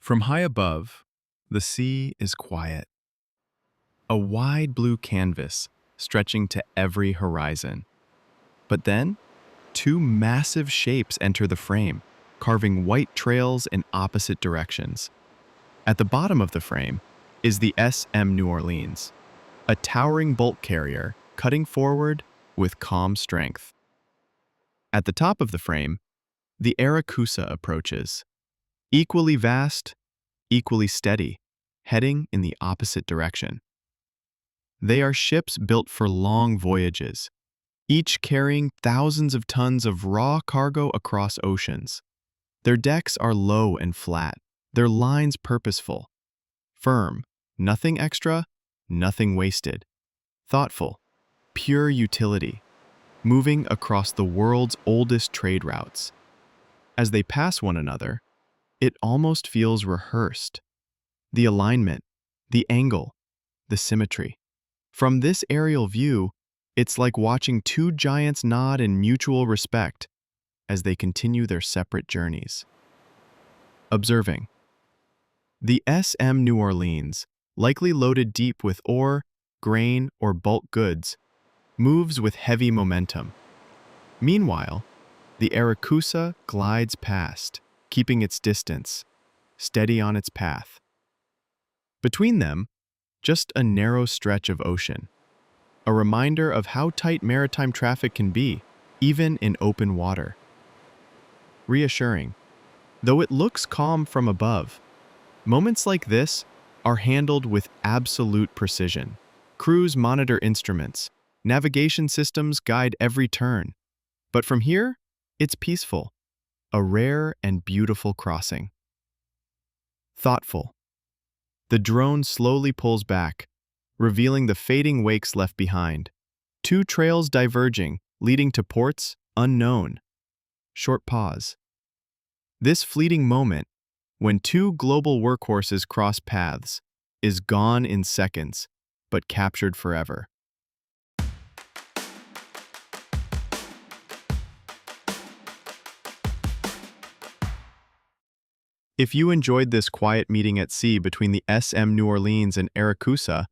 From high above, the sea is quiet. A wide blue canvas stretching to every horizon. But then, two massive shapes enter the frame, carving white trails in opposite directions. At the bottom of the frame is the SM New Orleans, a towering bulk carrier cutting forward with calm strength. At the top of the frame, the Erikoussa approaches, equally vast, equally steady, heading in the opposite direction. They are ships built for long voyages, each carrying thousands of tons of raw cargo across oceans. Their decks are low and flat, their lines purposeful, firm, nothing extra, nothing wasted, thoughtful, pure utility, moving across the world's oldest trade routes. As they pass one another, it almost feels rehearsed. The alignment, the angle, the symmetry. From this aerial view, it's like watching two giants nod in mutual respect as they continue their separate journeys. Observing. The SM New Orleans, likely loaded deep with ore, grain, or bulk goods, moves with heavy momentum. Meanwhile, the Erikoussa glides past, keeping its distance, steady on its path. Between them, just a narrow stretch of ocean, a reminder of how tight maritime traffic can be, even in open water. Reassuring. Though it looks calm from above, moments like this are handled with absolute precision. Crews monitor instruments, navigation systems guide every turn. But from here, it's peaceful, a rare and beautiful crossing. Thoughtful. The drone slowly pulls back, revealing the fading wakes left behind. Two trails diverging, leading to ports unknown. Short pause. This fleeting moment, when two global workhorses cross paths, is gone in seconds, but captured forever. If you enjoyed this quiet meeting at sea between the SM New Orleans and Erikoussa,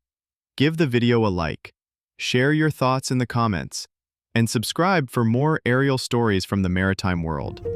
give the video a like, share your thoughts in the comments, and subscribe for more aerial stories from the maritime world.